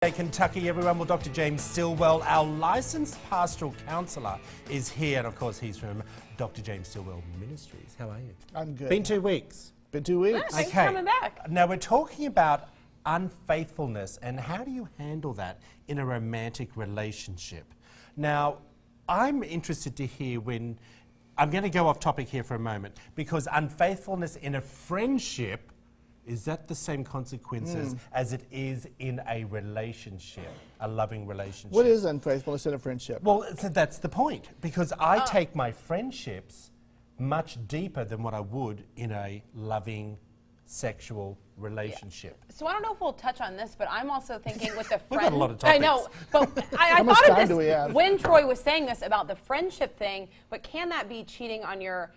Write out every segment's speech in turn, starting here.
Hey, Kentucky, everyone. Well, Dr. James Stillwell, our licensed pastoral counsellor, is here. And, of course, he's from Dr. James Stillwell Ministries. How are you? I'm good. Been 2 weeks. Been 2 weeks. Yeah, thanks for coming back. Now, we're talking about unfaithfulness and how do you handle that in a romantic relationship. Now, I'm interested to hear when... I'm going to go off topic here for a moment because unfaithfulness in a friendship, is that the same consequences as it is in a relationship, a loving relationship? What is unfaithfulness in a friendship? Well, so that's the point, because I take my friendships much deeper than what I would in a loving sexual relationship. So I don't know if we'll touch on this, but I'm also thinking with the friend. We've got a lot of topics. I know, but I How much thought time of do we this have? when Troy was saying this about the friendship thing, but can that be cheating on your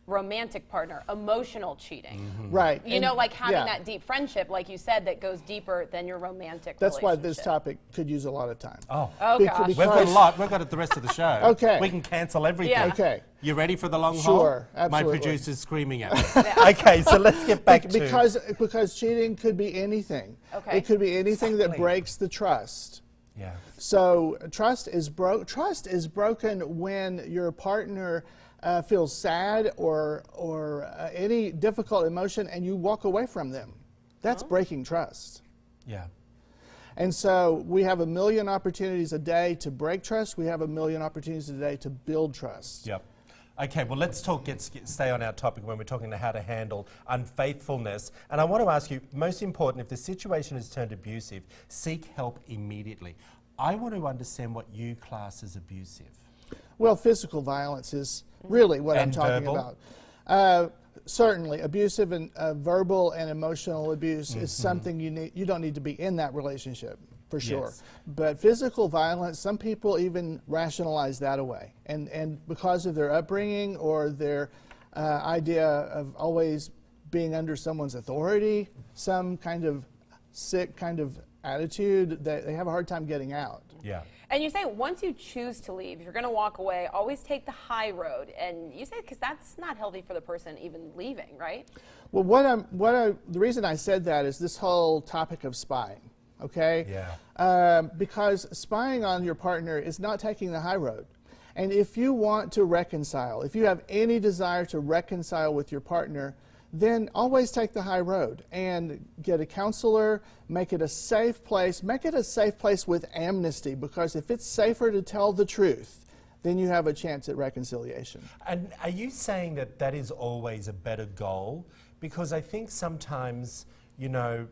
romantic partner, emotional cheating? Right. You know, like having yeah. that deep friendship, like you said, that goes deeper than your romantic That's why relationship. this topic could use a lot of time. Oh, gosh. we've got a lot. We've got it the rest of the show. Okay. We can cancel everything. Yeah. Okay. You ready for the long haul? Sure, My absolutely. producer's screaming at me. Okay, so let's get back to... Because cheating could be anything. Okay. It could be anything that Exactly. breaks the trust. Yeah. So trust is broken when your partner feels sad or any difficult emotion and you walk away from them. That's breaking trust. Yeah. And so we have 1 million opportunities a day to break trust. We have 1 million opportunities a day to build trust. Yep. Okay, well, let's stay on our topic when we're talking about how to handle unfaithfulness. And I want to ask you, most important, if the situation has turned abusive, seek help immediately. I want to understand what you class as abusive. Well, physical violence is really what I'm And talking verbal? about. Certainly, abusive and verbal and emotional abuse is something you don't need to be in that relationship, for sure. Yes. But physical violence, some people even rationalize that away. And because of their upbringing or their idea of always being under someone's authority, some kind of sick kind of attitude, they have a hard time getting out. Yeah. And you say once you choose to leave, you're going to walk away, always take the high road. And you say because that's not healthy for the person even leaving, right? Well, the reason I said that is this whole topic of spying, okay? Yeah. Because spying on your partner is not taking the high road. And if you want to reconcile, if you have any desire to reconcile with your partner, then always take the high road and get a counselor, make it a safe place. Make it a safe place with amnesty, because if it's safer to tell the truth, then you have a chance at reconciliation. And are you saying that that is always a better goal? Because I think sometimes, you know,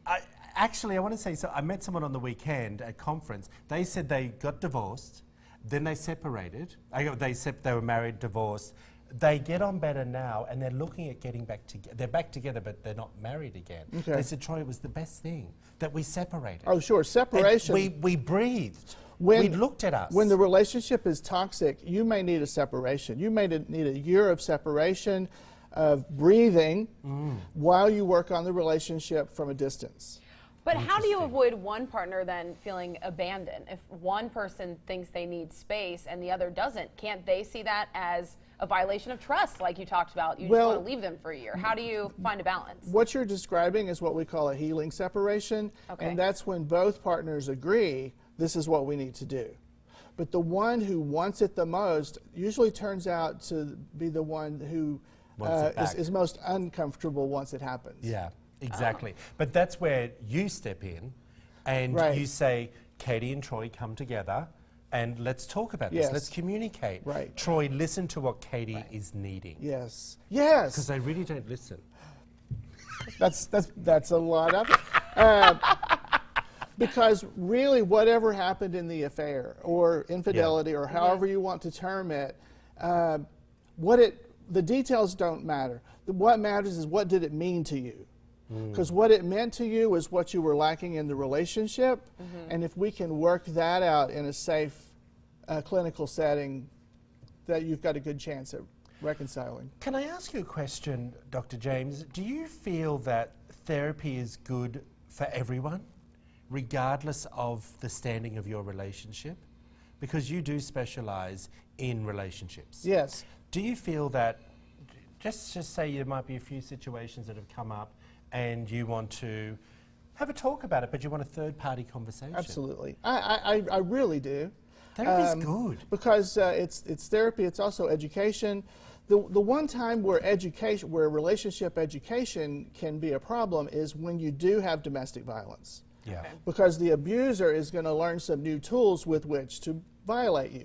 I want to say, so I met someone on the weekend at a conference. They said they got divorced, then they separated. They were married, divorced. They get on better now, and they're looking at getting back together. They're back together, but they're not married again. Okay. They said, Troy, it was the best thing that we separated. Oh, sure, separation. We breathed. We looked at us. When the relationship is toxic, you may need a separation. You may need a year of separation, of breathing, while you work on the relationship from a distance. But how do you avoid one partner then feeling abandoned? If one person thinks they need space and the other doesn't, can't they see that as a violation of trust, like you talked about? You just want to leave them for a year. How do you find a balance? What you're describing is what we call a healing separation, and that's when both partners agree this is what we need to do. But the one who wants it the most usually turns out to be the one who is most uncomfortable once it happens. Yeah. Exactly. But that's where you step in and you say, Katie and Troy, come together and let's talk about this. Let's communicate. Right. Troy, listen to what Katie is needing. Yes. Yes. Because they really don't listen. That's a lot of it. Because really whatever happened in the affair or infidelity or however you want to term it, the details don't matter. What matters is what did it mean to you? Because what it meant to you is what you were lacking in the relationship, and if we can work that out in a safe clinical setting, that you've got a good chance at reconciling. Can I ask you a question, Dr. James? Do you feel that therapy is good for everyone, regardless of the standing of your relationship? Because you do specialize in relationships. Yes. Do you feel that, just say there might be a few situations that have come up and you want to have a talk about it, but you want a third-party conversation. Absolutely. I really do. Therapy's good. Because it's therapy, it's also education. The one time where relationship education can be a problem is when you do have domestic violence. Yeah. Okay. Because the abuser is going to learn some new tools with which to violate you.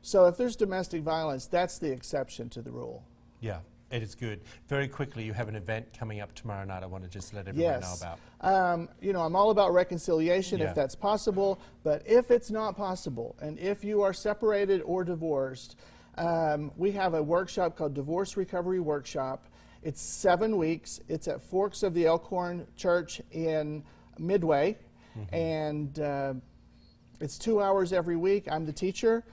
So if there's domestic violence, that's the exception to the rule. Yeah, it is good. Very quickly, you have an event coming up tomorrow night I want to just let everyone know about. I'm all about reconciliation Yeah. if that's possible, but if it's not possible, and if you are separated or divorced, we have a workshop called Divorce Recovery Workshop. It's 7 weeks. It's at Forks of the Elkhorn Church in Midway, and it's 2 hours every week. I'm the teacher,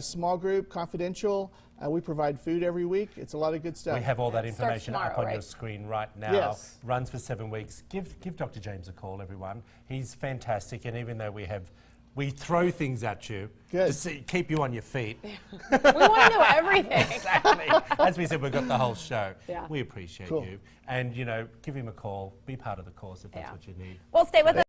small group, confidential. We provide food every week. It's a lot of good stuff. We have all that It starts information up tomorrow, on your right? screen right now. Yes. Runs for 7 weeks. Give Dr. James a call, everyone. He's fantastic, and even though we throw things at you Good. to keep you on your feet. We want to know everything. Exactly. As we said, we've got the whole show. Yeah. We appreciate Cool. you. And, give him a call. Be part of the course if that's Yeah. what you need. Well, stay with us.